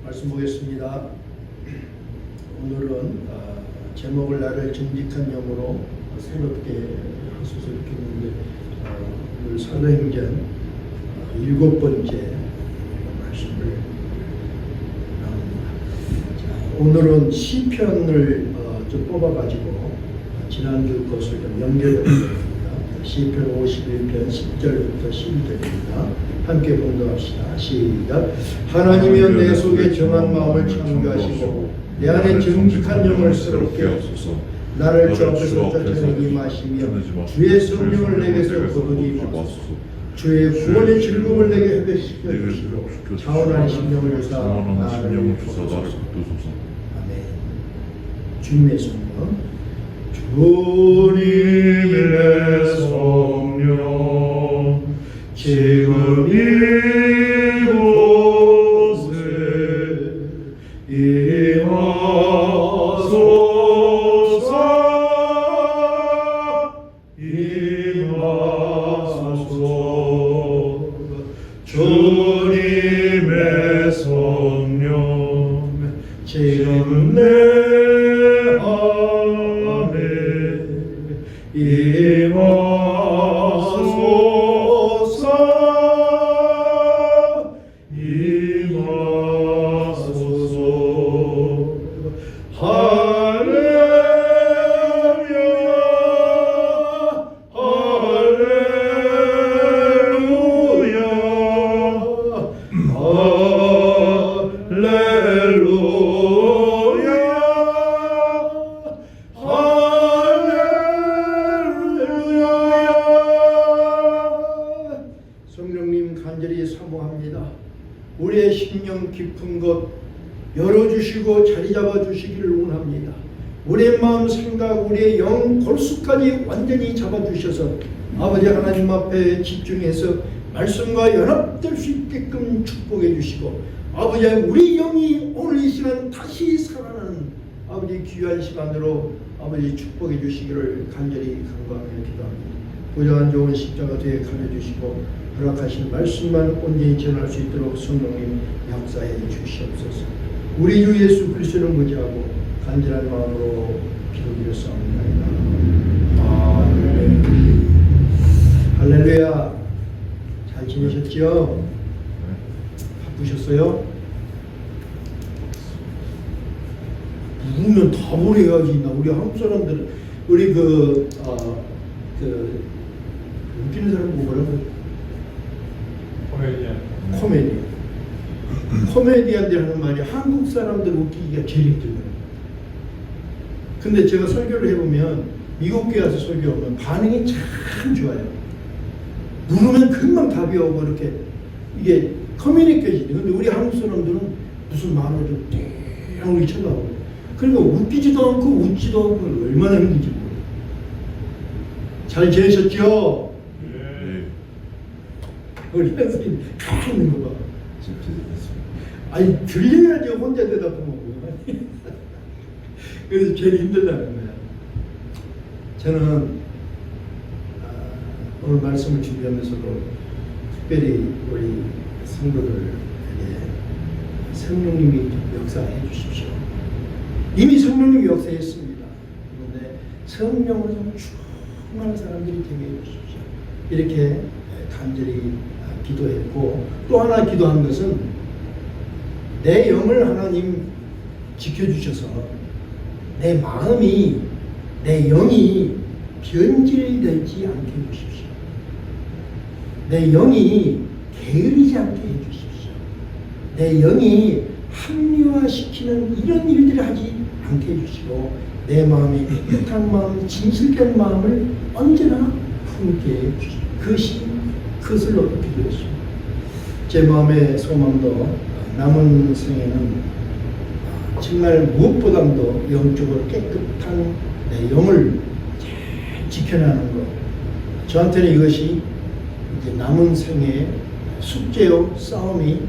말씀 보겠습니다. 오늘은 제목을 나를 정직한 영으로 새롭게 하소서 이렇게 했는데 오늘 사도행전 7번째 말씀을 나눕니다. 오늘은 시편을 좀 뽑아가지고 지난주 것을 좀 연결해 보겠습니다. 시편 51편 10절부터 12절입니다. 함께 봉독합시다. 시작. 하나님이여 내 속에 정한 마음을 창조하시고 내 안에 정직한 영을 새롭게 하소서. 나를 주 앞에서 쫓아내게 마시며 주의 성령을 내게서 거두게 마소서. 주의 구원의 즐거움을 내게 회복시켜 주시고 차원한 심령을 주사 나를 도우소서. 아멘. 주님의 성령. 주님의 성령 지금 이곳에 임하소서. 주님의 성령 지금 내 안에 임하소서. 할렐루야 할렐루야 할렐루야 할렐루야. 성령님 간절히 사모합니다. 우리의 심령 깊은 곳 열어주시고 자리 잡아주시기를 원합니다. 우리의 마음 생각 우리의 영 골수까지 완전히 잡아주셔서 아버지 하나님 앞에 집중해서 말씀과 연합될 수 있게끔 축복해 주시고 아버지 우리 영이 오늘 이 시간 다시 살아나는 아버지 귀한 시간으로 아버지 축복해 주시기를 간절히 간구하며 기도합니다. 부정한 좋은 십자가 뒤에 가려주시고 허락하신 말씀만 온전히 전할 수 있도록 성령님 역사해 주시옵소서. 우리 주 예수 그리스도를 의지하고 간절한 마음으로 기도드렸사옵나이다. 아멘. 할렐루야. 잘 지내셨지요? 바쁘셨어요? 누구면 다 보내야지. 나 우리 한국 사람들은 우리 웃기는 사람 뭐라고? 코미디언. 코미디언들 하는 말이 한국 사람들 웃기기가 제일 힘들어요. 근데 제가 설교를 해보면 미국 교회 가서 설교하면 반응이 참 좋아요. 물으면 금방 답이 오고 이렇게 이게 커뮤니케이션이. 근데 우리 한국 사람들은 무슨 말을 좀 땡 쳐다보고 그러니까 웃기지도 않고 웃지도 않고 얼마나 힘든지 모르겠어요. 잘 지내셨죠? 네. 우리 선생님 가만히 있는 거 봐. 아니 들려야지 혼자 대답하고. 그래서 제일 힘들다는 거야. 저는 오늘 말씀을 준비하면서도 특별히 우리 성도들에게 성령님이 역사해 주십시오. 이미 성령님이 역사했습니다. 그런데 성령으로 좀 충만한 사람들이 되게 해 주십시오. 이렇게 간절히 기도했고 또 하나 기도한 것은 내 영을 하나님 지켜주셔서 내 마음이 내 영이 변질되지 않게 해주십시오. 내 영이 게으르지 않게 해주십시오. 내 영이 합리화시키는 이런 일들을 하지 않게 해주시고 내 마음이 깨끗한 마음, 진실된 마음을 언제나 품게 해주십시오. 그것을 놓고 기도했습니다. 제 마음의 소망도 남은 생에는 정말 무엇보다도 영적으로 깨끗한 내 영을 잘 지켜나가는 것. 저한테는 이것이 이제 남은 생의 숙제요 싸움이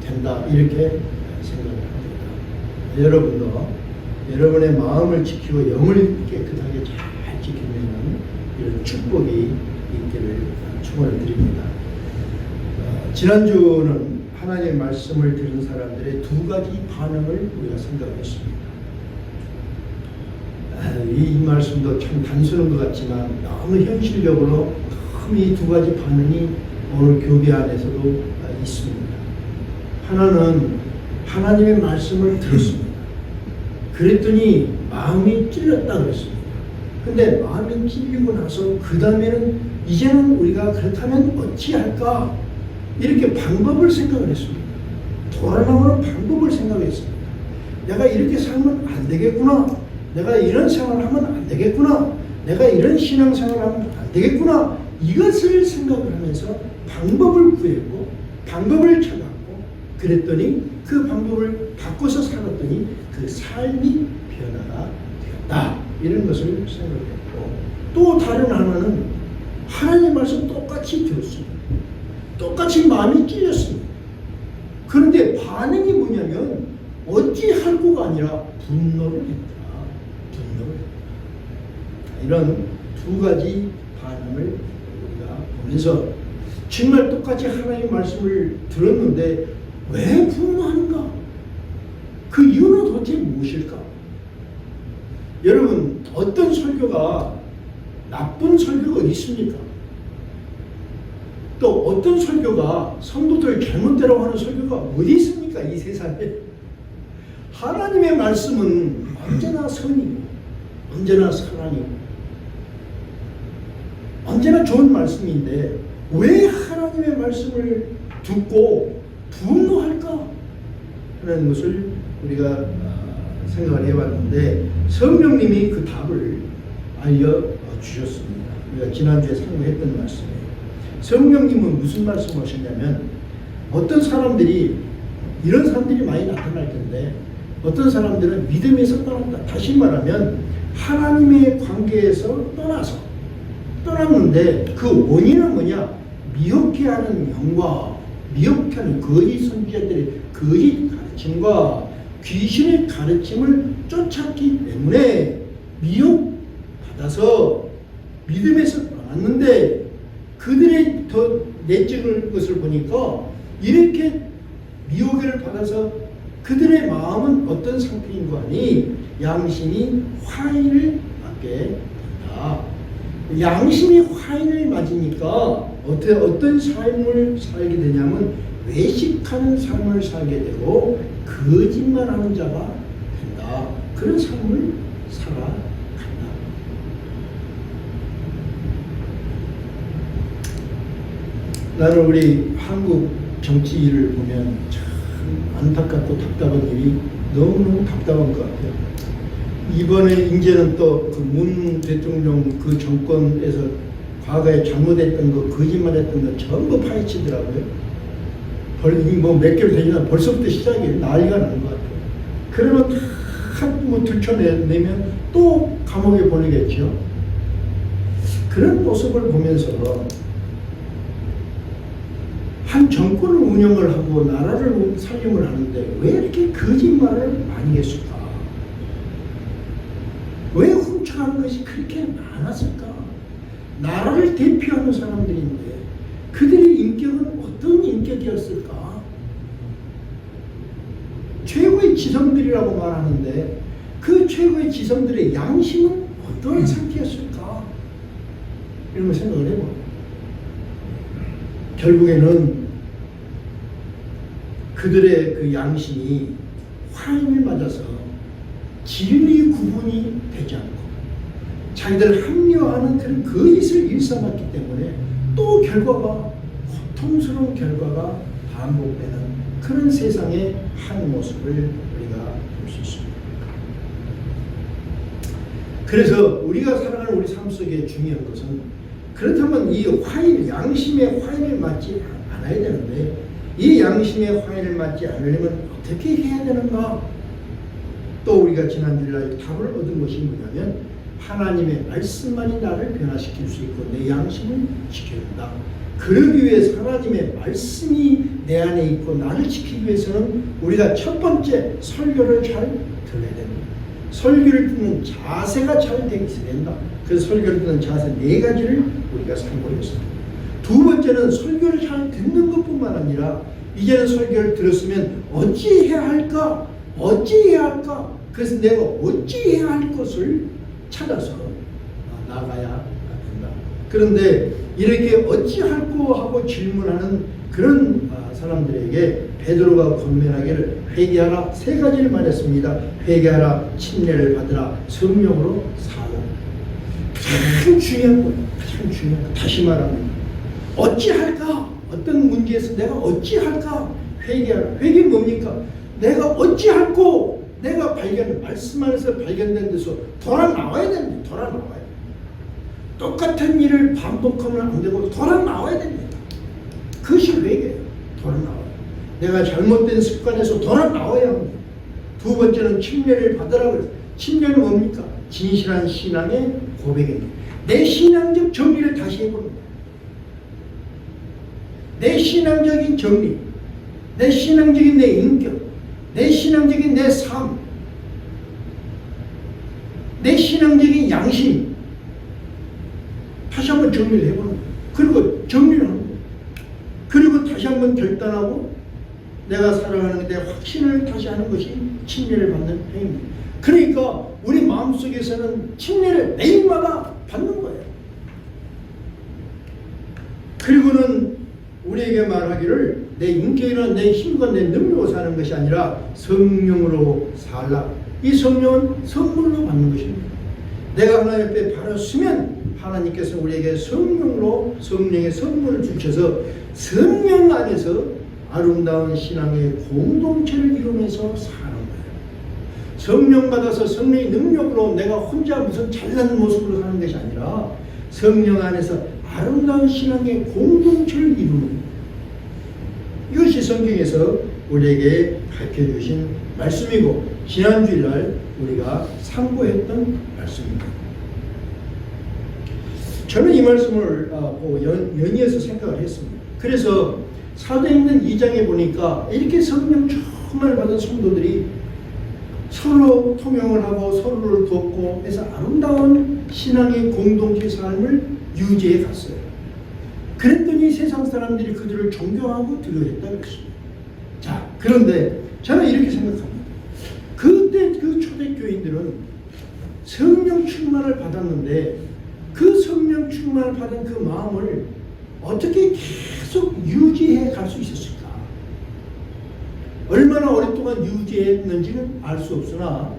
된다 이렇게 생각합니다. 여러분도 여러분의 마음을 지키고 영을 깨끗하게 잘 지키는 이런 축복이 있기를 축원을 드립니다. 지난주는 하나님의 말씀을 들은 사람들의 두 가지 반응을 우리가 생각했습니다. 이 말씀도 참 단순한 것 같지만 너무 현실적으로 너무 이 두 가지 반응이 오늘 교회 안에서도 있습니다. 하나는 하나님의 말씀을 들었습니다. 그랬더니 마음이 찔렸다 그랬습니다. 근데 마음이 찔리고 나서 그 다음에는 이제는 우리가 그렇다면 어찌할까? 이렇게 방법을 생각을 했습니다. 돌아나오는 방법을 생각했습니다. 내가 이렇게 살면 안 되겠구나. 내가 이런 생활을 하면 안 되겠구나. 내가 이런 신앙생활을 하면 안 되겠구나. 이것을 생각을 하면서 방법을 구했고 방법을 찾았고 그랬더니 그 방법을 바꿔서 살았더니 그 삶이 변화가 되었다. 이런 것을 생각했고 또 다른 하나는 하나님의 말씀 똑같이 들었습니다. 똑같이 마음이 찔렸습니다. 그런데 반응이 뭐냐면 어찌할 거가 아니라 분노를 했다. 분노를 했다. 이런 두 가지 반응을 우리가 보면서 정말 똑같이 하나님의 말씀을 들었는데 왜 분노하는가? 그 이유는 도대체 무엇일까? 여러분 어떤 설교가 나쁜 설교가 어디 있습니까? 또 어떤 설교가 성도들 잘못되라고 하는 설교가 어디 있습니까? 이 세상에 하나님의 말씀은 언제나 선이고 언제나 사랑이고 언제나 좋은 말씀인데 왜 하나님의 말씀을 듣고 분노할까? 하는 것을 우리가 생각을 해봤는데 성령님이 그 답을 알려주셨습니다. 우리가 지난주에 상고했던 말씀이에요. 성령님은 무슨 말씀하셨냐면 어떤 사람들이 이런 사람들이 많이 나타날 텐데 어떤 사람들은 믿음에서 떠난다. 다시 말하면 하나님의 관계에서 떠났는데 그 원인은 뭐냐? 미혹해하는 영과 미혹하는 거짓 선지자들의 거짓 가르침과 귀신의 가르침을 쫓았기 때문에 미혹받아서 믿음에서 떠났는데 그들의 더 내적인 것을 보니까 이렇게 미혹을 받아서 그들의 마음은 어떤 상태인가 하니 양심이 화인을 맞게 된다. 양심이 화인을 맞으니까 어떤 삶을 살게 되냐면 외식하는 삶을 살게 되고 거짓말하는 자가 된다. 그런 삶을 살아간다. 나는 우리 한국 정치를 보면 참 안타깝고 답답한 일이 너무너무 답답한 것 같아요. 이번에 이제는 또 그 문 대통령 그 정권에서 과거에 잘못했던 거, 거짓말했던 거 전부 파헤치더라고요. 뭐 몇 개월 되지만 벌써부터 시작이에요. 난리가 나는 것 같아요. 그러면 다 들춰내면 또 감옥에 보내겠죠. 그런 모습을 보면서 한 정권을 운영을 하고 나라를 살림을 하는데 왜 이렇게 거짓말을 많이 했을까? 왜 훔쳐가는 것이 그렇게 많았을까? 나라를 대표하는 사람들인데 그들의 인격은 어떤 인격이었을까? 최고의 지성들이라고 말하는데 그 최고의 지성들의 양심은 어떤 상태였을까? 이런 걸 생각을 해봐. 결국에는 그들의 그 양심이 화인을 맞아서 진리 구분이 되지 않고 자기들 합리화하는 그런 거짓을 일삼았기 때문에 또 결과가 고통스러운 결과가 반복되는 그런 세상의 한 모습을 우리가 볼 수 있습니다. 그래서 우리가 살아가는 우리 삶 속에 중요한 것은 그렇다면 이 화인, 양심의 화인을 맞지 않아야 되는데 이 양심의 화인을 맞지 않으려면 어떻게 해야 되는가? 또 우리가 지난주에 답을 얻은 것이 뭐냐면 하나님의 말씀만이 나를 변화시킬 수 있고 내 양심을 지켜준다. 그러기 위해서 하나님의 말씀이 내 안에 있고 나를 지키기 위해서는 우리가 첫 번째 설교를 잘 들어야 됩니다. 설교를 듣는 자세가 잘 되게 된다. 그래서 설교를 듣는 자세 4가지를 우리가 참고했습니다. 두 번째는 설교를 잘 듣는 것뿐만 아니라 이제는 설교를 들었으면 어찌해야 할까? 어찌해야 할까? 그래서 내가 어찌해야 할 것을 찾아서 나가야 된다. 그런데 이렇게 어찌할꼬 하고 질문하는 그런 사람들에게 베드로가 권면하기를 회개하라, 세 가지를 말했습니다. 회개하라, 침례를 받으라, 성령으로 살라. 가장 중요한 거예요. 가장 중요한 거. 다시 말하면 어찌할까? 어떤 문제에서 내가 어찌할까? 회개하라. 회개 뭡니까? 내가 어찌할꼬? 내가 말씀 안에서 발견된 데서 돌아 나와야 됩니다. 돌아 나와야 돼요. 똑같은 일을 반복하면 안 되고 돌아 나와야 됩니다. 그것이 회개예요. 돌아 나와요. 내가 잘못된 습관에서 돌아 나와야 합니다. 두 번째는 침례를 받으라고 해요. 침례는 뭡니까? 진실한 신앙의 고백입니다. 내 신앙적 정리를 다시 해봅니다. 내 신앙적인 정리, 내 신앙적인 내 인격, 내 신앙적인 내 삶, 내 신앙적인 양심, 다시 한번 정리를 해보는 거예요. 그리고 정리를 하는 거예요. 그리고 다시 한번 결단하고 내가 살아가는 데 확신을 다시 하는 것이 침례를 받는 행위입니다. 그러니까 우리 마음속에서는 침례를 매일마다 받는 거예요. 그리고는 우리에게 말하기를 내 인격이나 내 힘과 내 능력으로 사는 것이 아니라 성령으로 살라. 이 성령은 선물로 받는 것입니다. 내가 하나님 앞에 바로 서면 하나님께서 우리에게 성령으로 성령의 선물을 주셔서 성령 안에서 아름다운 신앙의 공동체를 이루면서 사는 거예요. 성령 받아서 성령의 능력으로 내가 혼자 무슨 잘난 모습으로 사는 것이 아니라 성령 안에서 아름다운 신앙의 공동체를 이루는 거예요. 이것이 성경에서 우리에게 밝혀주신 말씀이고 지난주일날 우리가 상고했던 말씀입니다. 저는 이 말씀을 연이어서 생각을 했습니다. 그래서 사도행전 2장에 보니까 이렇게 성령 정말 받은 성도들이 서로 통용을 하고 서로를 돕고 해서 아름다운 신앙의 공동체 삶을 유지해 갔어요. 그랬더니 세상 사람들이 그들을 존경하고 두려워했다고 했습니다. 자, 그런데 저는 이렇게 생각합니다. 그때 그 초대교인들은 성령 충만을 받았는데 그 성령 충만을 받은 그 마음을 어떻게 계속 유지해 갈 수 있었을까? 얼마나 오랫동안 유지했는지는 알 수 없으나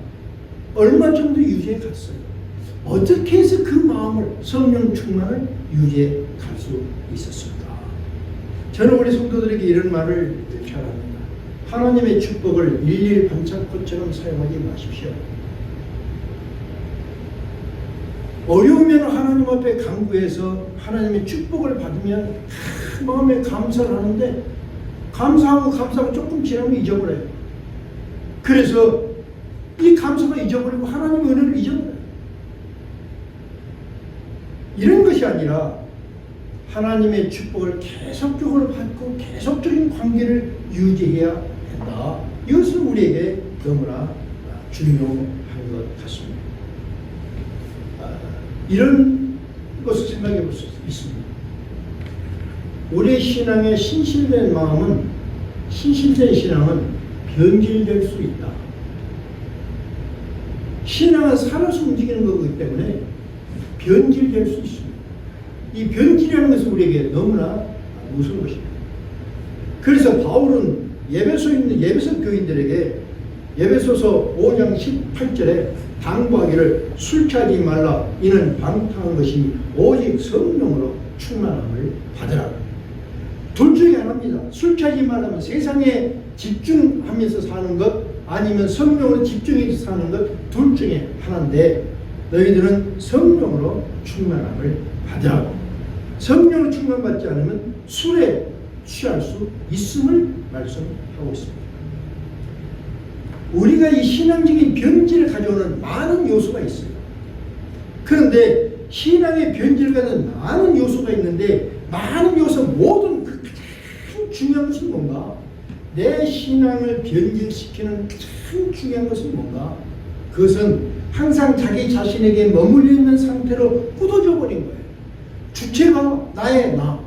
얼마 정도 유지해 갔어요. 어떻게 해서 그 마음을 성령 충만을 유지해 갈 수 있었을까? 저는 우리 성도들에게 이런 말을 잘 합니다. 하나님의 축복을 일일 반창고처럼 사용하지 마십시오. 어려우면 하나님 앞에 간구해서 하나님의 축복을 받으면 마음에 감사를 하는데 감사하고 조금 지나면 잊어버려요. 그래서 이 감사가 잊어버리고 하나님의 은혜를 잊어버려요. 이런 것이 아니라 하나님의 축복을 계속적으로 받고 계속적인 관계를 유지해야 한다. 이것은 우리에게 너무나 중요한 것 같습니다. 이런 것을 생각해 볼 수 있습니다. 우리의 신앙의 신실된 신앙은 변질될 수 있다. 신앙은 살아서 움직이는 거기 때문에 변질될 수 있습니다. 이 변질이라는 것은 우리에게 너무나 무서운 것입니다. 그래서 바울은 예배소에 있는 예배소 교인들에게 예배소서 5장 18절에 당부하기를 술 취하지 말라. 이는 방탕한 것이 오직 성령으로 충만함을 받으라. 둘 중에 하나입니다. 술 취하지 말라면 세상에 집중하면서 사는 것 아니면 성령으로 집중해서 사는 것 둘 중에 하나인데 너희들은 성령으로 충만함을 받으라고. 성령으로 충만받지 않으면 술에 취할 수 있음을 말씀하고 있습니다. 우리가 이 신앙적인 변질을 가져오는 많은 요소가 있어요. 그런데 신앙의 변질을 가져오는 많은 요소가 있는데 많은 요소 모든 그 가장 중요한 것은 뭔가? 내 신앙을 변질시키는 가장 중요한 것은 뭔가? 그것은 항상 자기 자신에게 머물러 있는 상태로 굳어져 버린 거예요. 주체가 나의 나.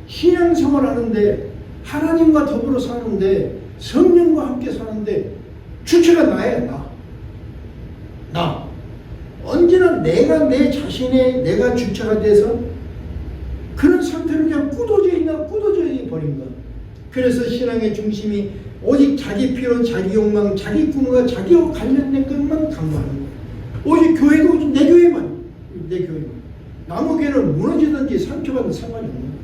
신앙생활 하는데 하나님과 더불어 사는데 성령과 함께 사는데 주체가 나야. 나. 언제나 내가 내 자신의 내가 주체가 돼서 그런 상태로 그냥 굳어져 버린 것. 그래서 신앙의 중심이 오직 자기 필요, 자기 욕망, 자기 꿈과 자기와 관련된 것만 강구하는 거예요. 오직 교회도 내 교회만. 남의 교회는 무너지든지 상처받는 상관이 없는 거예요.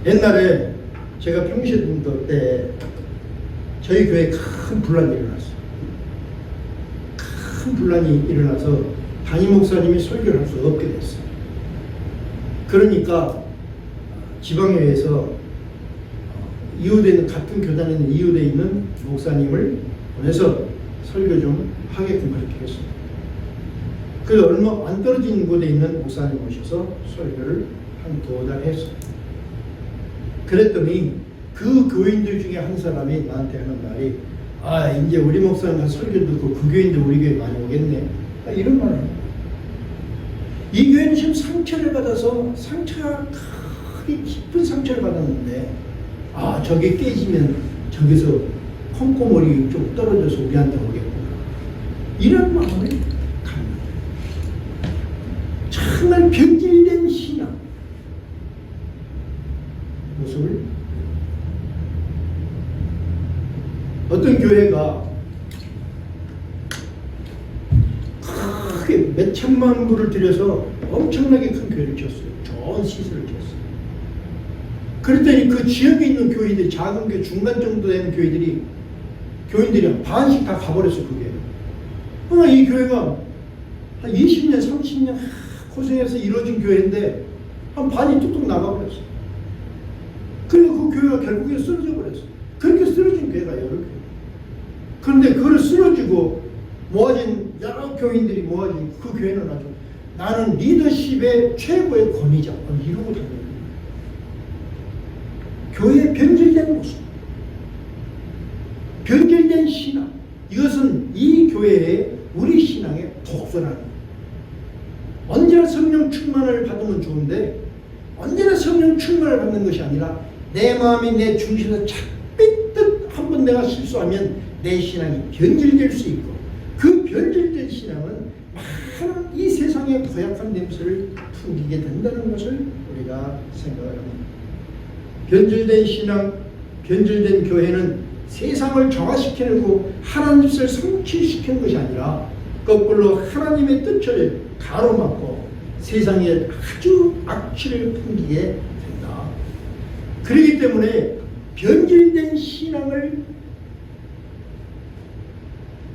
옛날에 제가 평신도 때 저희 교회에 큰 분란이 일어났어요. 큰 분란이 일어나서 담임 목사님이 설교를 할 수 없게 됐어요. 그러니까 지방교회에서 이웃에 있는 같은 교단에 있는 이웃에 있는 목사님을 보내서 설교 좀 하게끔 그렇게 했습니다. 그 얼마 안 떨어진 곳에 있는 목사님 모셔서 설교를 한 2달 했어요. 그랬더니 그 교인들 중에 한 사람이 나한테 하는 말이 이제 우리 목사님 설교 듣고 그 교인들 우리 교회 많이 오겠네. 이런 말을 해요. 이 교회는 지금 상처를 받아서 상처가 크게 깊은 상처를 받았는데 저게 깨지면 저기서 콩고물이 좀 떨어져서 우리한테 오겠구나. 이런 마음을 갖는 거예요. 정말 변질된 신앙 모습을 어떤 교회가 크게 몇 천만 불을 들여서 엄청나게 큰 교회를 지었어요. 좋은 시설을 지었어요. 그랬더니 그 지역에 있는 교회들이 작은 교회 중간 정도 되는 교인들이 반씩 다 가버렸어. 그게. 그러나 이 교회가 한 20년 30년 고생해서 이루어진 교회인데 한 반이 뚝뚝 나가버렸어. 그리고 그 교회가 결국에 쓰러져 버렸어. 그렇게 쓰러진 교회가 여러 교회. 그런데 그걸 쓰러지고 모아진 여러 교인들이 모아진 그 교회는 아주 나는 리더십의 최고의 권위자 이러고 다니는 교회의 변질된 모습, 변질된 신앙. 이것은 이 교회의 우리 신앙의 독소라는 거예요. 언제나 성령 충만을 받으면 좋은데 언제나 성령 충만을 받는 것이 아니라 내 마음이 내 중심에서 착 한번 내가 실수하면 내 신앙이 변질될 수 있고 그 변질된 신앙은 많은 이 세상의 고약한 냄새를 풍기게 된다는 것을 우리가 생각을 합니다. 변질된 신앙, 변질된 교회는 세상을 정화시키고 하나님 뜻을 성취시키는 것이 아니라 거꾸로 하나님의 뜻을 가로막고 세상에 아주 악취를 풍기게 된다. 그렇기 때문에 변질된 신앙을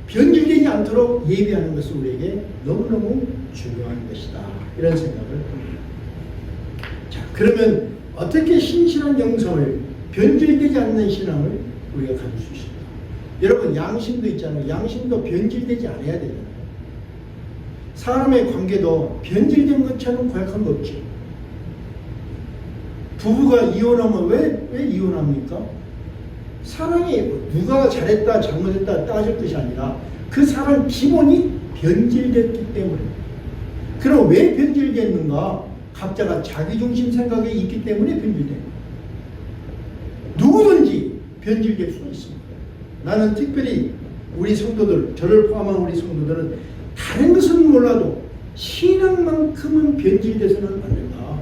변질되지 않도록 예비하는 것은 우리에게 너무너무 중요한 것이다. 이런 생각을 합니다. 자, 그러면 어떻게 신실한 영성을 변질되지 않는 신앙을 우리가 가질 수 있습니다. 여러분 양심도 있잖아요. 양심도 변질되지 않아야 되잖아요. 사람의 관계도 변질된 것처럼 고약한 거 없지. 부부가 이혼하면 왜 이혼합니까? 사랑이 누가 잘했다 잘못했다 따질 것이 아니라 그 사람 기본이 변질됐기 때문에. 그럼 왜 변질됐는가? 각자가 자기중심 생각이 있기 때문에 변질돼요. 누구든지 변질될 수 있습니다. 나는 특별히 우리 성도들, 저를 포함한 우리 성도들은 다른 것은 몰라도 신앙만큼은 변질돼서는 안 된다.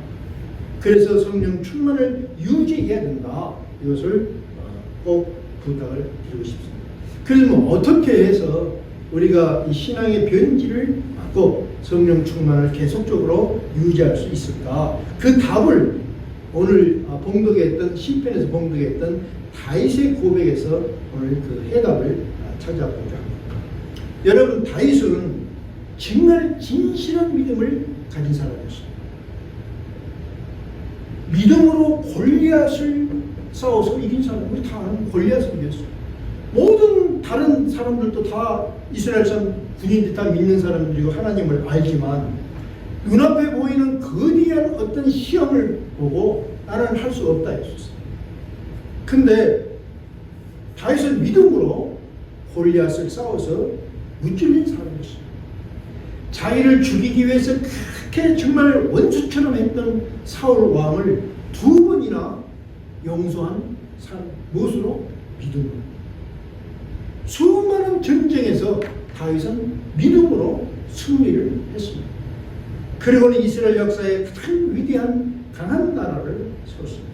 그래서 성령 충만을 유지해야 된다. 이것을 꼭 부탁을 드리고 싶습니다. 그러면 어떻게 해서 우리가 이 신앙의 변질을 막고 성령 충만을 계속적으로 유지할 수 있을까? 그 답을 오늘 봉독했던 시편에서 봉독했던 다윗의 고백에서 오늘 그 해답을 찾아보자 합니다. 여러분 다윗은 정말 진실한 믿음을 가진 사람이었습니다. 믿음으로 골리앗을 싸워서 이긴 사람, 우리 다 아는 골리앗을 이겼어요. 모든 다른 사람들도 다 이스라엘 사람 군인들 다 믿는 사람들이고 하나님을 알지만 눈앞에 보이는 거대한 어떤 시험을 보고 나는 할 수 없다 했었어요. 근데 다윗은 믿음으로 골리앗을 싸워서 무찔린 사람이었어요. 자기를 죽이기 위해서 그렇게 정말 원수처럼 했던 사울 왕을 2번이나 용서한 사람. 무엇으로? 믿음으로. 수많은 전쟁에서 다윗은 믿음으로 승리를 했습니다. 그리고는 이스라엘 역사에 가장 위대한 강한 나라를 세웠습니다.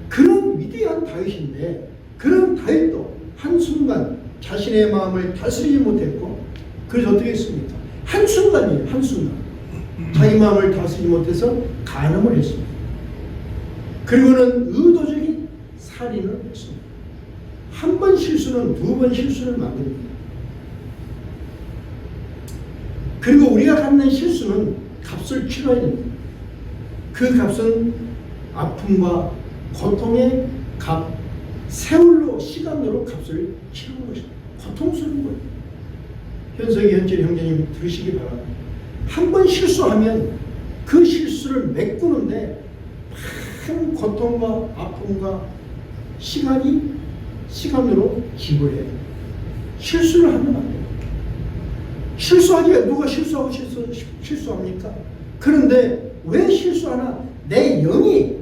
그런 위대한 다윗인데 그런 다윗도 한순간 자신의 마음을 다스리지 못했고 그래서 어떻게 했습니까? 한순간이에요. 한순간. 자기 마음을 다스리지 못해서 간음을 했습니다. 그리고는 의도적인 살인을 했습니다. 한 번 실수는 2번 실수를 만듭니다. 그리고 우리가 갖는 실수는 값을 치러야 됩니다. 그 값은 아픔과 고통의 값, 세월로 시간으로 값을 치르는 것입니다. 고통스러운 거예요. 현석이 현철 형제님 들으시기 바랍니다. 한 번 실수하면 그 실수를 메꾸는데 큰 고통과 아픔과 시간으로 지불해요. 실수를 하면 안 돼요. 실수하기가 누가 실수하고 실수합니까? 그런데 왜 실수하나? 내 영이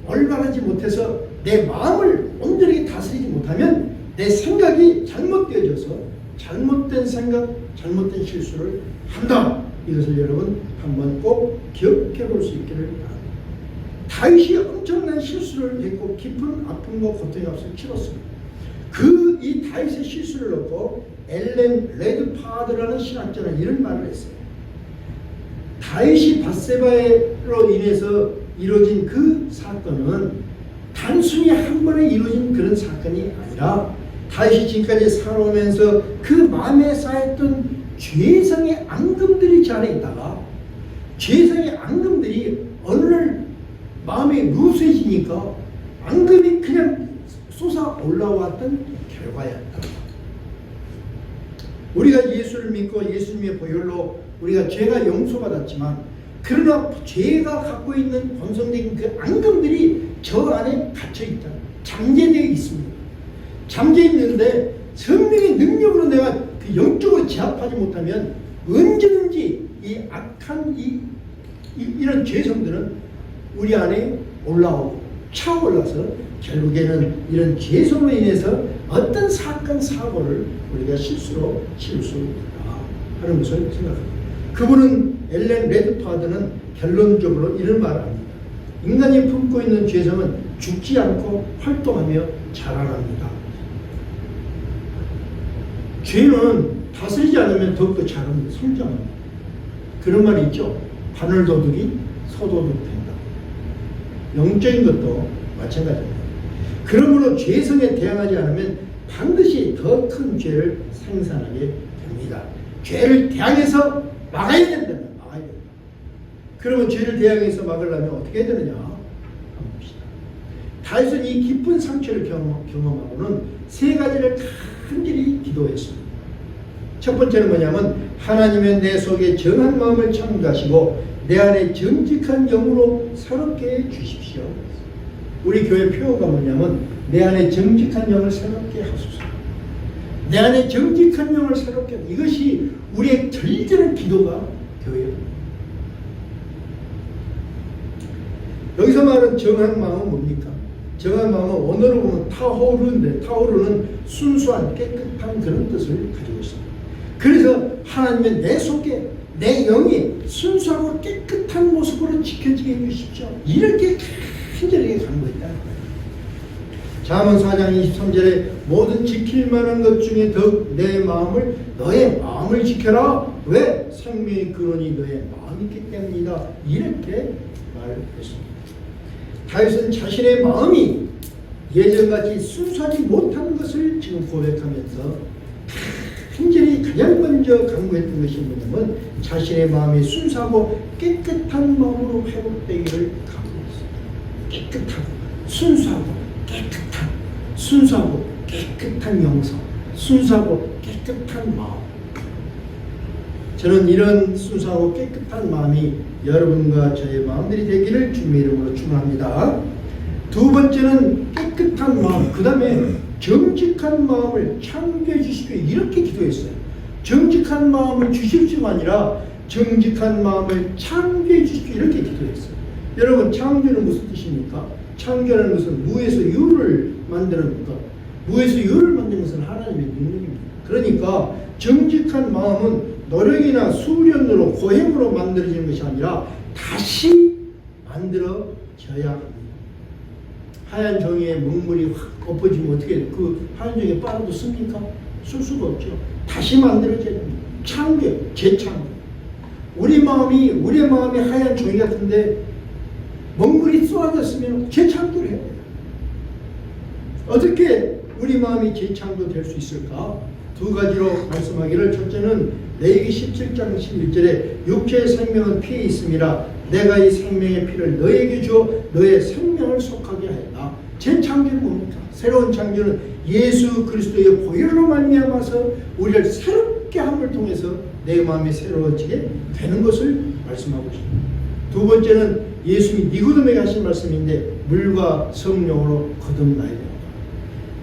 올바르지 못해서 내 마음을 온전히 다스리지 못하면 내 생각이 잘못되어져서 잘못된 생각, 잘못된 실수를 한다. 이것을 여러분 한번 꼭 기억해 볼 수 있기를 바랍니다. 다윗이 엄청난 실수를 했고 깊은 아픔과 고통의 값을 치렀습니다. 이 다윗의 실수를 놓고 엘렌 레드파드라는 신학자는 이런 말을 했어요. 다윗이 밧세바로 인해서 이루어진 그 사건은 단순히 한 번에 이루어진 그런 사건이 아니라 다윗이 지금까지 살아오면서 그 마음에 쌓였던 죄성의 앙금들이 그 안에 있다가 죄성의 앙금들이 어느 날 마음에 누수해지니까 앙금이 그냥 솟아 올라왔던 결과였다. 우리가 예수를 믿고 예수님의 보혈로 우리가 죄가 용서받았지만 그러나 죄가 갖고 있는 본성적인 그 앙금들이 저 안에 갇혀있다. 잠재되어 있습니다. 잠재 있는데 성령의 능력으로 내가 그 영적으로 제압하지 못하면 언제든지 이 악한 이런 죄성들은 우리 안에 올라오고 차올라서 결국에는 이런 죄성으로 인해서 어떤 사건 사고를 우리가 실수로 치를 수 있다 하는 것을 생각합니다. 그분은 엘렌 레드파드는 결론적으로 이런 말을 합니다. 인간이 품고 있는 죄성은 죽지 않고 활동하며 자라납니다. 죄는 다스리지 않으면 더욱더 자랍니다. 성장합니다. 그런 말이 있죠. 바늘도둑이 소도둑 된다. 영적인 것도 마찬가지입니다. 그러므로 죄성에 대항하지 않으면 반드시 더 큰 죄를 생산하게 됩니다. 죄를 대항해서 막아야 된다. 막아야 된다. 그러면 죄를 대항해서 막으려면 어떻게 해야 되느냐? 한번 봅시다. 다윗은 이 깊은 상처를 경험하고는 3가지를 간절히 기도했습니다. 첫 번째는 뭐냐면 하나님은 내 속에 정한 마음을 창조하시고 내 안에 정직한 영으로 새롭게 해 주십시오. 우리 교회 표어가 뭐냐면 내 안에 정직한 영을 새롭게 하소서. 내 안에 정직한 영을 새롭게 하소서. 이것이 우리의 절절한 기도가 교회입니다. 여기서 말하는 정한 마음은 뭡니까? 정한 마음은 원어로 보면 타호르인데 타호르는 순수한 깨끗한 그런 뜻을 가지고 있습니다. 그래서 하나님은 내 속에 내 영이 순수하고 깨끗한 모습으로 지켜지게 해주십시오. 이렇게 간절하게 간구했다. 잠언 4장 23절에 모든 지킬 만한 것 중에 더욱 내 마음을 너의 마음을 지켜라. 왜? 생명의 근원이 너의 마음이기 때문이다. 이렇게 말했습니다. 다윗은 자신의 마음이 예전같이 순수하지 못한 것을 지금 고백하면서 간절히 가장 먼저 간구했던 것이 뭐냐면 자신의 마음이 순수하고 깨끗한 마음으로 회복되기를 간구했습니다. 깨끗하고 순수하고 깨끗한 순수하고 깨끗한 영성, 순수하고 깨끗한 마음. 저는 이런 순수하고 깨끗한 마음이 여러분과 저의 마음들이 되기를 주님의 이름으로 축원합니다. 2번째는 깨끗한 마음, 그 다음에 정직한 마음을 창조해 주십시오. 이렇게 기도했어요. 정직한 마음을 주십시오가 아니라 정직한 마음을 창조해 주십시오. 이렇게 기도했어요. 여러분, 창조는 무슨 뜻입니까? 창조라는 것은 무에서 유를 만드는 것. 무에서 유를 만드는 것은 하나님의 능력입니다. 그러니까 정직한 마음은 노력이나 수련으로 고행으로 만들어지는 것이 아니라 다시 만들어져야 합니다. 하얀 종이에 먹물이 확 엎어지면 어떻게 그 하얀 종이에 빨아도 씁니까? 쓸 수가 없죠. 다시 만들어져야 됩니다. 창조, 재창조. 우리의 마음이 하얀 종이 같은데 먹물이 쏟아졌으면 재창조를 해야 돼요. 어떻게 우리 마음이 재창조될 수 있을까? 두 가지로 말씀하기를, 첫째는 레위기 17장 11절에 육체의 생명은 피에 있음이라 내가 이 생명의 피를 너에게 주어 너의 생명을 속하게 하였다. 재창조는 뭡니까? 새로운 창조는 예수 그리스도의 보혈로 말미암아서 우리를 새롭게 함을 통해서 내 마음이 새로워지게 되는 것을 말씀하고 있습니다. 두 번째는 예수님이 니고데모에게 하신 말씀인데 물과 성령으로 거듭나야 된다.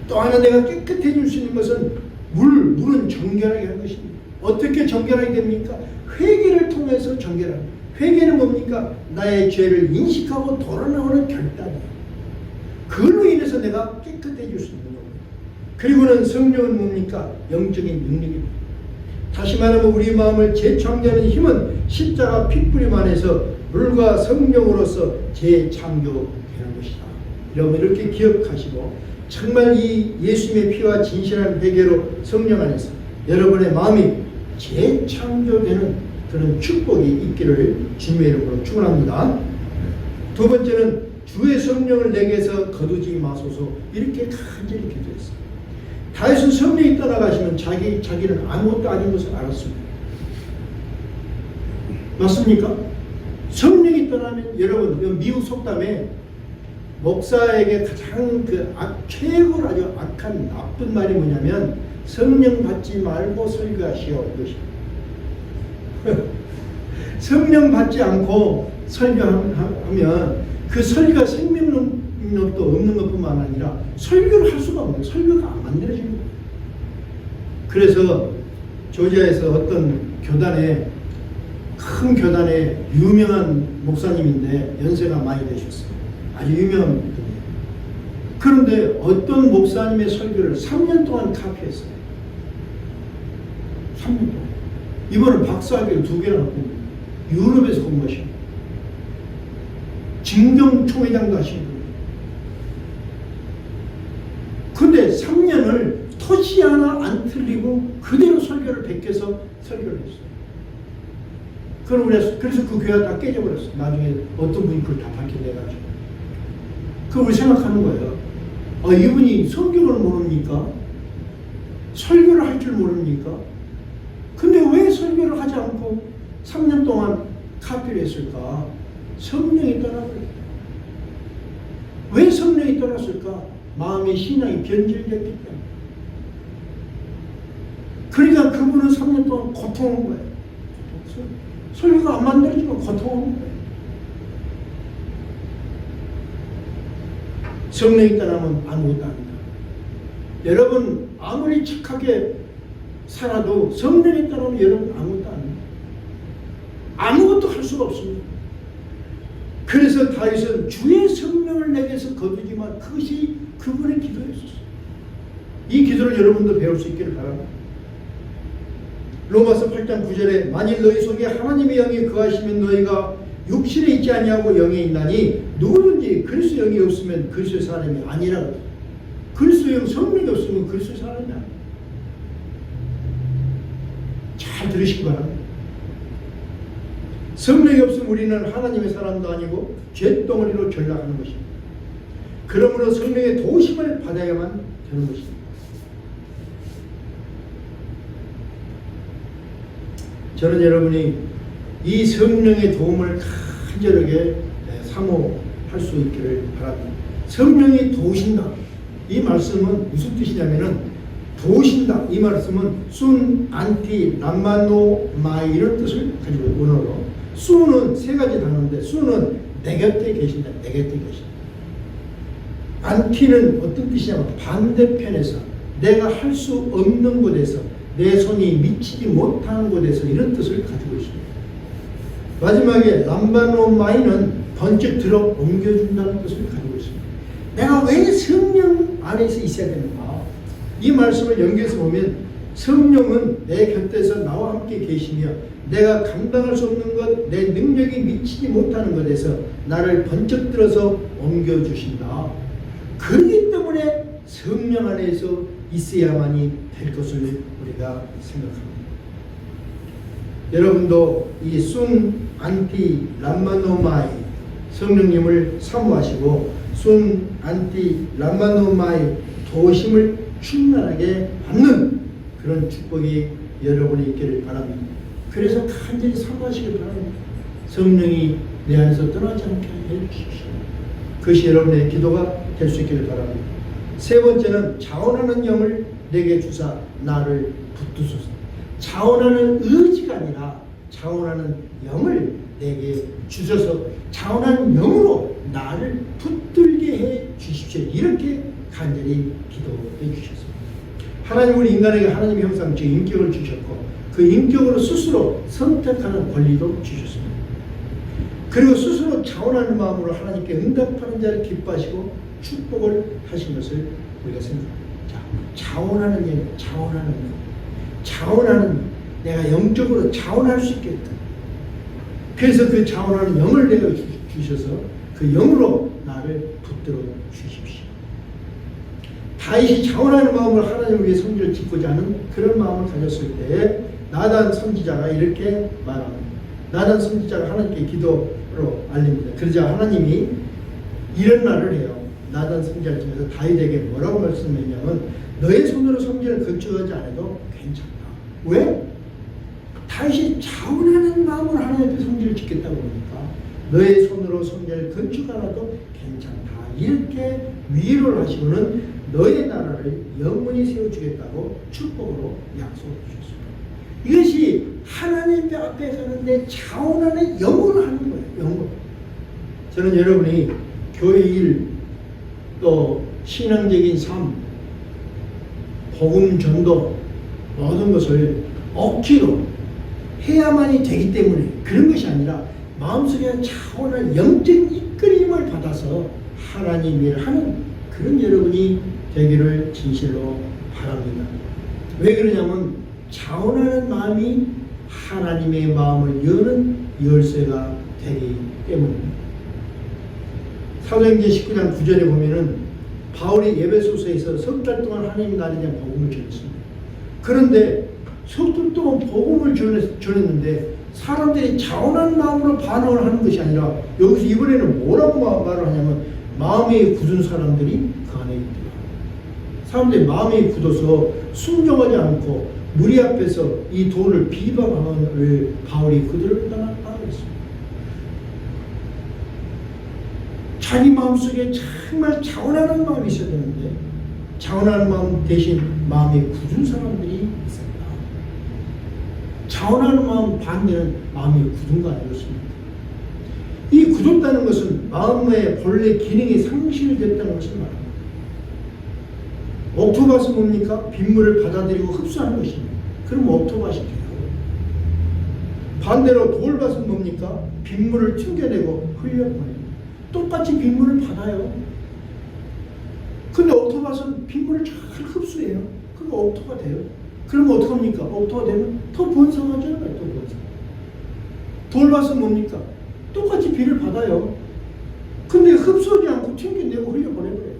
또 하나 내가 깨끗해질 수 있는 것은 물은 정결하게 하는 것입니다. 어떻게 정결하게 됩니까? 회개를 통해서 정결합니다. 회개는 뭡니까? 나의 죄를 인식하고 돌아나오는 결단이에요. 그걸로 인해서 내가 깨끗해질 수 있는 겁니다. 그리고는 성령은 뭡니까? 영적인 능력입니다. 다시 말하면 우리 마음을 재창조하는 힘은 십자가 핏부림 안에서 물과 성령으로서 재창조되는 것이다. 여러분, 이렇게 기억하시고 정말 이 예수님의 피와 진실한 회개로 성령 안에서 여러분의 마음이 재창조되는 그런 축복이 있기를 주님의 이름으로 축원합니다. 두 번째는 주의 성령을 내게서 거두지 마소서, 이렇게 간절히 기도했어요. 다윗은 성령이 떠나가시면 자기는 아무것도 아닌 것을 알았습니다. 맞습니까? 성령이 떠나면, 여러분, 미국 속담에 목사에게 가장 최고로 아주 악한 나쁜 말이 뭐냐면 성령 받지 말고 설교하시오, 이것입니다. 성령 받지 않고 설교하면 그 설교가 생명력도 없는 것뿐만 아니라 설교를 할 수가 없는, 설교가 안 만들어집니다. 그래서 조지아에서 어떤 교단에, 큰 교단에 유명한 목사님인데 연세가 많이 되셨어요. 아주 유명한 분이에요. 그런데 어떤 목사님의 설교를 3년 동안 카피했어요. 3년 동안. 이번에 박사학위를 2개나 갖고 유럽에서 공부하시고 진경총회장도 하시고. 근데 3년을 토시 하나 안 틀리고 그대로 설교를 베껴서 설교를 했어요. 그래서 그 교회가 다 깨져버렸어요. 나중에 어떤 분이 그걸 다 밝혀내가지고. 우리 생각하는 거예요. 이분이 성경을 모릅니까? 설교를 할 줄 모릅니까? 근데 왜 설교를 하지 않고 3년 동안 카피를 했을까? 성령이 떠나버렸다. 왜 성령이 떠났을까? 마음의 신앙이 변질됐기 때문에. 그러니까 그분은 3년 동안 고통한 거예요. 설교가 안 만들어지면 고통한 거예요. 성령이 떠나면 아무것도 아니다. 여러분, 아무리 착하게 살아도 성령이 떠나면 여러분 아무것도 아닙니다. 아무것도 할 수가 없습니다. 그래서 다윗은 주의 성령을 내게서 거두지만, 그것이 그분의 기도였었어요. 이 기도를 여러분도 배울 수 있기를 바랍니다. 로마서 8장 9절에 만일 너희 속에 하나님의 영이 거하시면 너희가 육신에 있지 아니하고 영에 있나니 누구든지 그리스도 영이 없으면 그리스도의 사람이 아니라. 그리스도 영, 성령이 없으면 그리스도의 사람이 아니라. 잘 들으시기 바랍니다. 성령이 없으면 우리는 하나님의 사람도 아니고 쇳덩어리로 전락하는 것입니다. 그러므로 성령의 도우심을 받아야만 되는 것입니다. 저는 여러분이 이 성령의 도움을 간절하게 사모할 수 있기를 바랍니다. 성령이 도우신다. 이 말씀은 무슨 뜻이냐면은, 도우신다. 이 말씀은 순, 안티, 람마노, 마이 이런 뜻을 가지고 있고, 원어로 순은 세 가지 단어인데, 순은 내 곁에 계신다. 내 곁에 계신다. 안티는 어떤 뜻이냐면 반대편에서, 내가 할 수 없는 곳에서, 내 손이 미치지 못하는 곳에서, 이런 뜻을 가지고 있습니다. 마지막에 람바노마이는 번쩍 들어 옮겨준다는 뜻을 가지고 있습니다. 내가 왜 성령 안에서 있어야 되는가? 이 말씀을 연결해서 보면 성령은 내 곁에서 나와 함께 계시며 내가 감당할 수 없는 것, 내 능력이 미치지 못하는 것에서 나를 번쩍 들어서 옮겨주신다. 그렇기 때문에 성령 안에서 있어야만이 될 것을 우리가 생각합니다. 여러분도 이 순 안티 람마노마이 성령님을 사모하시고 순 안티 람마노마이 도심을 충만하게 받는 그런 축복이 여러분이 있기를 바랍니다. 그래서 간절히 사모하시길 바랍니다. 성령이 내 안에서 떠나지 않게 해주십시오. 그것이 여러분의 기도가 될 수 있기를 바랍니다. 세 번째는 자원하는 영을 내게 주사 나를 붙드소서. 자원하는 의지가 아니라 자원하는 영을 내게 주셔서 자원하는 영으로 나를 붙들게 해 주십시오. 이렇게 간절히 기도해 주셨습니다. 하나님은 인간에게 하나님의 형상, 즉 인격을 주셨고 그 인격으로 스스로 선택하는 권리도 주셨습니다. 그리고 스스로 자원하는 마음으로 하나님께 응답하는 자를 기뻐하시고 축복을 하신 것을 우리가 생각합니다. 자, 자원하는 영, 자원하는 영, 자원하는 내가 영적으로 자원할 수 있겠다. 그래서 그 자원하는 영을 내가 주셔서 그 영으로 나를 붙들어 주십시오. 다윗이 자원하는 마음으로 하나님을 위해 성전을 짓고자 하는 그런 마음을 가졌을 때 나단 선지자가 이렇게 말합니다. 나단 선지자가 하나님께 기도로 알립니다. 그러자 하나님이 이런 말을 해요. 나단 선지자를 통해서 다윗에게 뭐라고 말씀했냐면 너의 손으로 성전을 건축하지 않아도 괜찮다. 왜? 다윗이 자원하는 마음으로 하나님 앞에 성전을 짓겠다고 그러니까 너의 손으로 성전을 건축 않아도 괜찮다. 이렇게 위로를 하시고는 너의 나라를 영원히 세워주겠다고 축복으로 약속해 주셨습니다. 이것이 하나님 앞에 서는데 자원하는 영으로 하는 거예요. 영으로. 저는 여러분이 교회 일, 또 신앙적인 삶, 복음 전도 모든 것을 억지로 해야만이 되기 때문에 그런 것이 아니라 마음속에 자원한 영적인 이끌림을 받아서 하나님 일을 하는 그런 여러분이 되기를 진실로 바랍니다. 왜 그러냐면 자원하는 마음이 하나님의 마음을 여는 열쇠가 되기 때문입니다. 사도행전 19장 9절에 보면은 바울이 에베소서에서 석 달 동안 하나님 나라에 대한 복음을 전했습니다. 그런데 석 달 동안 복음을 전했는데 사람들이 자원한 마음으로 반응을 하는 것이 아니라 여기서 이번에는 뭐라고 말을 하냐면 마음이 굳은 사람들이 그 안에 있다. 사람들이 마음이 굳어서 순종하지 않고 무리 앞에서 이 도를 비방하는 바울이 그들을 떠났다고 했습니다. 자기 마음속에 정말 자원하는 마음이 있어야 되는데 자원하는 마음 대신 마음이 굳은 사람들이 있었다. 자원하는 마음 반대는 마음이 굳은 거 아니었습니까? 이 굳었다는 것은 마음의 본래 기능이 상실됐다는 것을 말합니다. 옥토밭은 뭡니까? 빗물을 받아들이고 흡수하는 것입니다. 그럼 옥토밭이 돼요. 반대로 돌밭은 뭡니까? 빗물을 튕겨내고 흘려보내요. 똑같이 빗물을 받아요. 근데 옥토밭은 빗물을 잘 흡수해요. 그럼 옥토가 돼요. 그러면 어떡합니까? 옥토가 되면 더 번성하잖아요. 또 번성. 돌밭은 뭡니까? 똑같이 비를 받아요. 근데 흡수하지 않고 튕겨내고 흘려보내버려요.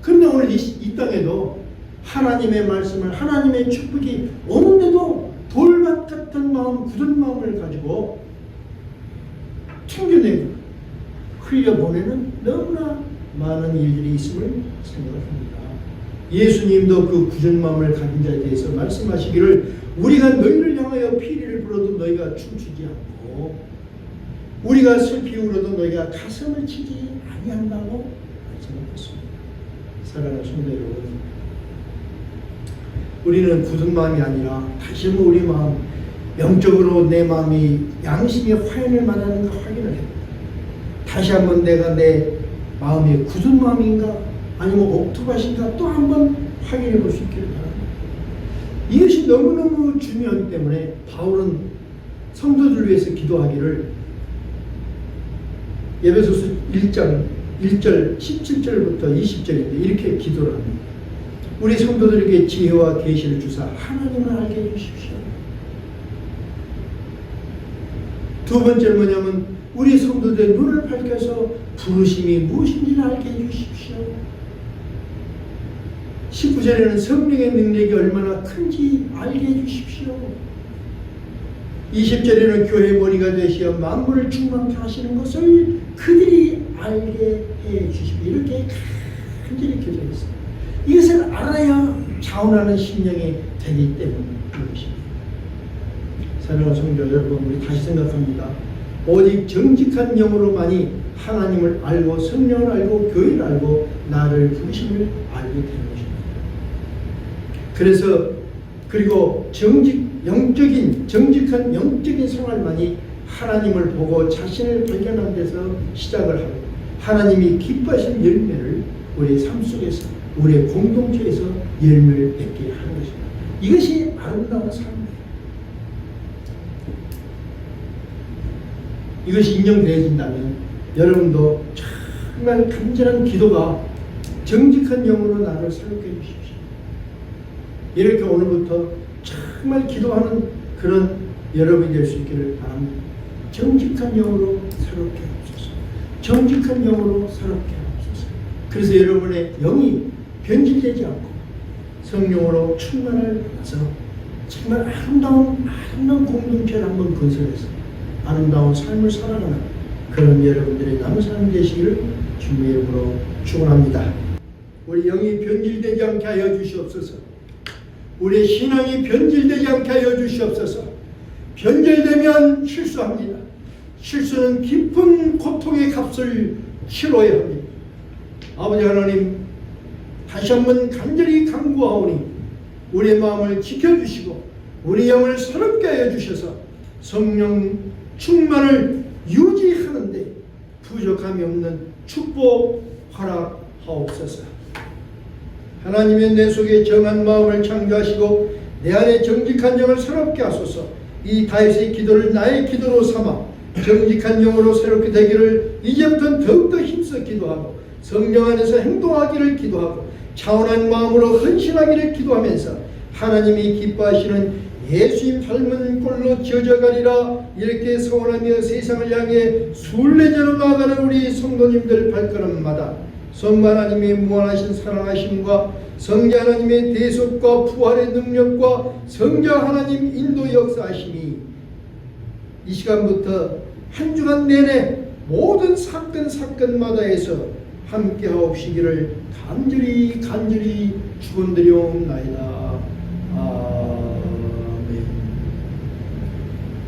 그런데 오늘 이 땅에도 하나님의 말씀을, 하나님의 축복이 오는데도 돌밭 같은 마음, 굳은 마음을 가지고 튕겨내고 흘려보내는 너무나 많은 일들이 있음을 생각합니다. 예수님도 그 굳은 마음을 가진 자에 대해서 말씀하시기를 우리가 너희를 향하여 피리를 불어도 너희가 춤추지 않고 우리가 슬피 울어도 너희가 가슴을 치지 아니한다고 말씀하셨습니다. 사랑하는 성도 여러분, 우리는 굳은 마음이 아니라 다시 한번 우리 마음, 영적으로 내 마음이 양심의 화연을 만나는가 확인을 해요. 다시 한번 내가 내 마음이 굳은 마음인가 아니면 옥토밭인가 또 한번 확인해 볼 수 있기를 바랍니다. 이것이 너무너무 중요하기 때문에 바울은 성도들 위해서 기도하기를 에베소서 1장 1절 17절부터 20절인데 이렇게 기도를 합니다. 우리 성도들에게 지혜와 계시를 주사 하나님을 알게 해주십시오. 두 번째는 뭐냐면 우리 성도들의 눈을 밝혀서 부르심이 무엇인지를 알게 해주십시오. 19절에는 성령의 능력이 얼마나 큰지 알게 해주십시오. 20절에는 교회의 머리가 되시어 만물을 충만케 하시는 것을 그들이 알게 해주십시오. 이렇게 간절히 기도했습니다. 이것을 알아야 자원하는 심령이 되기 때문입니다. 사랑하는 성도 여러분, 우리 다시 생각합니다. 오직 정직한 영으로만이 하나님을 알고 성령을 알고 교회를 알고 나를 부르심을 알게 되는 것입니다. 그래서 그리고 정직한 영적인 생활만이 하나님을 보고 자신을 발견하는 데서 시작을 하고 하나님이 기뻐하시는 열매를 우리의 삶 속에서 우리의 공동체에서 열매를 맺게 하는 것입니다. 이것이 아름다운 삶입니다. 이것이 인정되어진다면 여러분도 정말 간절한 기도가 정직한 영으로 나를 새롭게 해주십시오. 이렇게 오늘부터 정말 기도하는 그런 여러분이 될 수 있기를 바랍니다. 정직한 영으로 새롭게 하옵소서. 정직한 영으로 새롭게 하옵소서. 그래서 여러분의 영이 변질되지 않고 성령으로 충만을 받아서 정말 아름다운 공동체를 한번 건설해서 아름다운 삶을 살아가는 그런 여러분들의 남은 삶 되시기를 주님의 이름으로 축원합니다. 우리 영이 변질되지 않게 하여 주시옵소서. 우리의 신앙이 변질되지 않게 하여 주시옵소서. 변질되면 실수합니다. 실수는 깊은 고통의 값을 치러야 합니다. 아버지 하나님, 다시 한번 간절히 간구하오니 우리의 마음을 지켜주시고 우리 영을 새롭게 하여 주셔서 성령 충만을 유지하는데 부족함이 없는 축복 허락하옵소서. 하나님의 내 속에 정한 마음을 창조하시고 내 안에 정직한 영을 새롭게 하소서. 이 다윗의 기도를 나의 기도로 삼아 정직한 영으로 새롭게 되기를 이제부터는 더욱더 힘써 기도하고 성령 안에서 행동하기를 기도하고 차원한 마음으로 헌신하기를 기도하면서 하나님이 기뻐하시는 예수님 닮은 꼴로 지어져 가리라 이렇게 소원하며 세상을 향해 순례자로 나아가는 우리 성도님들 발걸음마다 성부 하나님의 무한하신 사랑하심과 성자 하나님의 대속과 부활의 능력과 성자 하나님 인도 역사하심이 이 시간부터 한 주간 내내 모든 사건마다에서 함께 하옵시기를 간절히 축원드리옵나이다.